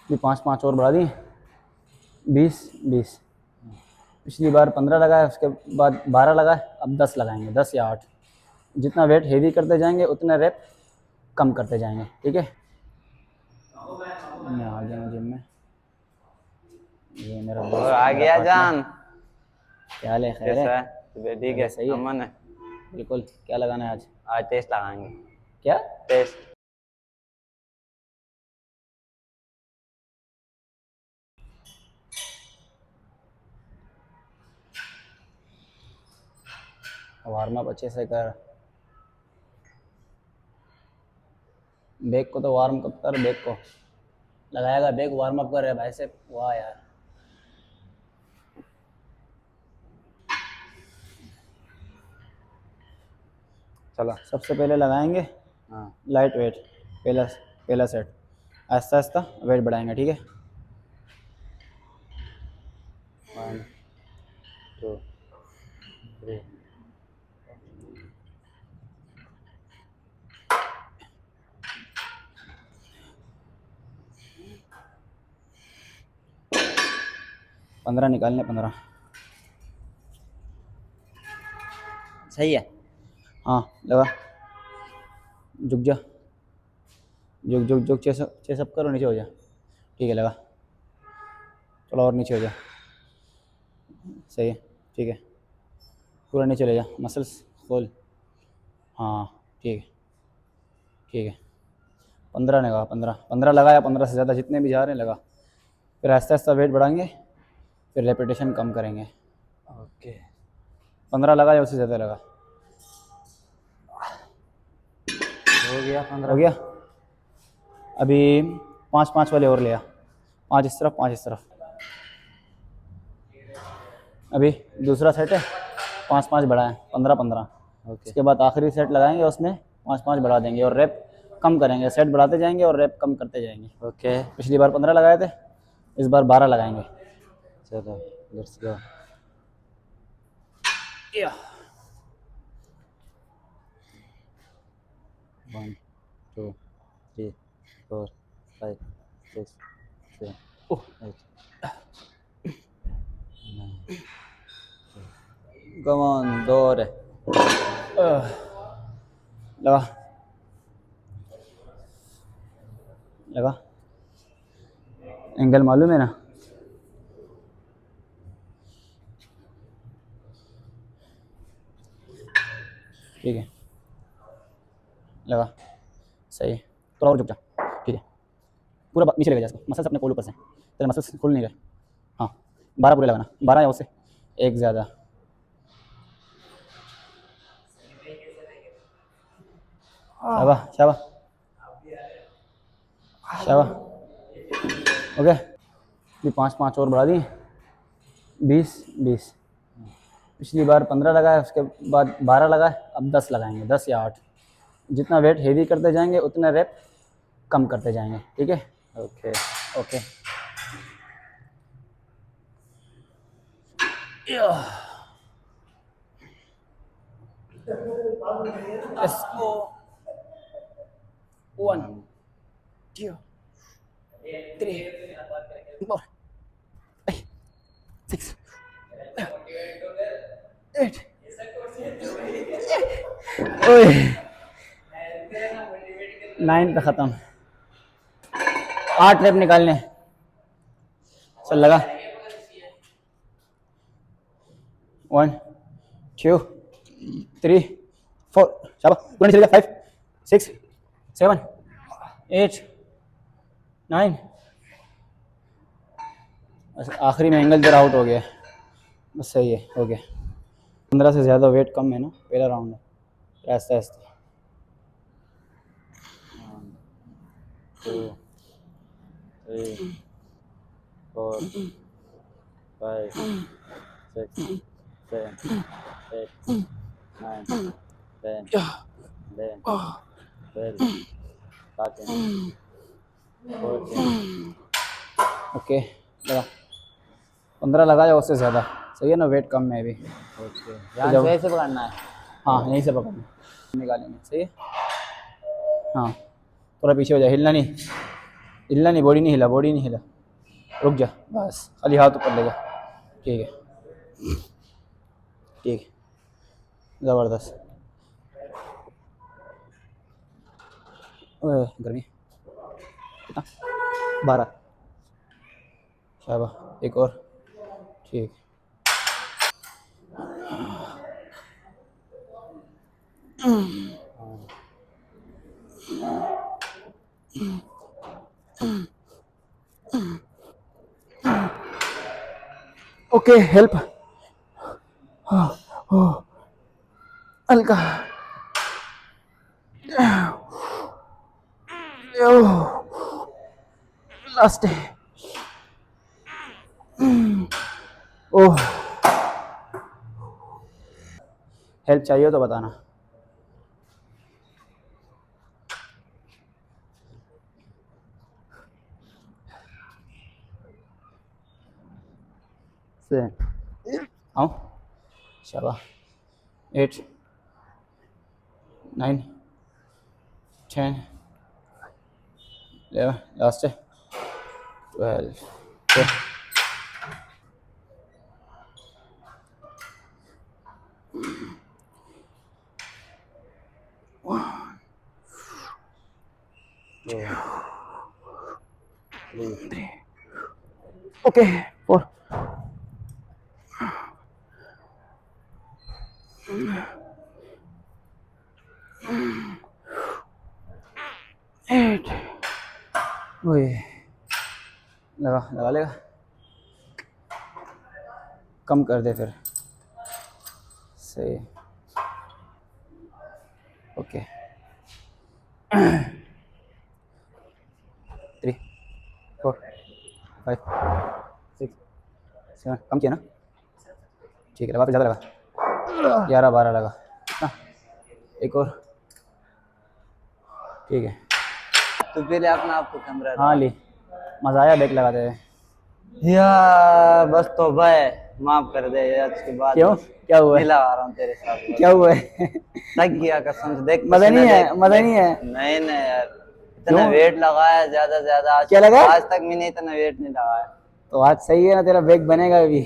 भी 5 5 और बढ़ा दिए, 20 20। पिछली बार 15 लगाया, उसके बाद 12 लगाए, अब 10 लगाएंगे, 10 या 8। जितना वेट हेवी करते जाएंगे उतना रेप कम करते जाएंगे, ठीक है। मैं आ गया हूँ जिम में, ये मेरा और दोस्त, आ मेरा गया पार्टनर। जान। क्या हाल है, खैर है? कैसा है? तबीयत ठीक है? तबीयत सही है? अमन है। बिल्कुल। क्या लगाना है आज? आज टेस्ट लगाएंगे। क्या? टेस्ट। वार्म अप अच्छे से कर, बैक को तो वार्म अप कर, बैक को लगाएगा, बैक वार्म अप कर रहे भाई से। वाह यार, चलो। सबसे पहले लगाएंगे हाँ। लाइट वेट, पहला पहला सेट। आहिस्ता आहिस्ता वेट बढ़ाएंगे, ठीक है। 1 2 3। 15 निकालने, 15। सही है। हाँ लगा, झुक जा, झुक झुक झुक, चेस अप करो, नीचे हो जा, ठीक है। लगा, थोड़ा और नीचे हो जा, सही है, ठीक है। पूरा नीचे ले जा, मसल्स खोल। हाँ ठीक है, ठीक है। 15 लगा, 15 लगाया, 15 से ज़्यादा जितने भी जा रहे हैं लगा। फिर आहिस्ता आहिस्ता वेट बढ़ाएंगे, फिर रेपिटेशन कम करेंगे। ओके। 15 लगा या उससे ज़्यादा लगा। हो गया हो 15। गया। अभी 5 5 वाले और लिया, 5 इस तरफ, 5 इस तरफ। अभी दूसरा सेट है, 5 5 बढ़ाएं, 15 15। ओके। उसके बाद आखिरी सेट लगाएंगे, उसमें 5 5 बढ़ा देंगे और रेप कम करेंगे। सेट बढ़ाते जाएंगे और रेप कम करते जाएंगे। ओके। पिछली बार 15 लगाए थे, इस बार 12 लगाएंगे। चलो लेट्स गो। 1 2 3 4 5 6 7 8 9। कमान, दो और है। लगा, लगा, एंगल मालूम है ना? ठीक है, लगा, सही है। थोड़ा और झुक जा, ठीक है। पूरा नीचे लेके जा इसको, मसल्स अपने कोल ऊपर से, तेरे मसल्स खुल नहीं रहे। हाँ, 12 पूरे लगाना, 12 या उससे एक ज़्यादा। शाबाश शाबाश शाबाश, ओके। भी 5 5 और बढ़ा दिए, 20 20। पिछली बार 15 लगाया, उसके बाद 12 लगाए, अब 10 लगाएंगे, 10 या 8। जितना वेट हेवी करते जाएंगे उतना रेप कम करते जाएंगे, ठीक है। ओके। ओके। Let's go. 1 2 3 4 5 6 8। ओए 9 पे ख़त्म। 8 रेप निकालने, चल लगा। 1 2 3 4, शाबाश, पूरा नीचे ले जा। 5 6 7 8 9। बस आखिरी में एंगल जरा आउट हो गया, बस सही है, हो गया। 15 से ज़्यादा वेट कम है ना, पहला राउंड है। आहिस्ता आहिस्ता। 1 2 3 4 5 6 7 8 9 10 11 12 13 14। ओके, लगा। 15 लगा या उससे ज़्यादा, सही है ना, वेट कम है अभी। ओके। तो यहाँ जब, से ऐसे पकड़ना है। हाँ यहीं से पकड़ना, निकालेंगे, सही है। हाँ, थोड़ा पीछे हो जाए, हिलना नहीं। हिलना नहीं, बॉडी नहीं हिला, बॉडी नहीं हिला। रुक जा बस, खाली हाथ ऊपर ले जा। ठीक है, ठीक है, ज़बरदस्त। ओए गर्मी कितना, 12। शाबाश, एक और। ठीक। Okay, help. हल्का। लास्ट है। ओह, हेल्प चाहिए तो बताना। से आओ, शाबाश। 8 9 10 11, लास्ट है 12। ओके, 4 8। ओए, लगा लगा लेगा, कम कर दे फिर। सही। ओके। 3 4 5 6 7, कम किया ना? ठीक है, लगा, फिर ज़्यादा लगा। 11 12 लगा। कितना? एक और। ठीक है। तो पहले अपना आपको कैमरा हाँ ली, मज़ा आया बैक लगाते हुए। यार बस तो भाई माफ कर दे यार, इसके बाद क्यों, बस क्या हुआ है? मिला आ रहा हूँ तेरे साथ बस। क्या हुआ है? थक गया कसम से, देख मज़ा नहीं है, देख, मज़ा देख, नहीं है। नहीं नहीं यार, इतना क्यों? वेट लगाया ज्यादा ज्यादा, क्या लगा? आज तक मैंने इतना वेट नहीं लगाया। तो आज सही है ना, तेरा बैक बनेगा अभी।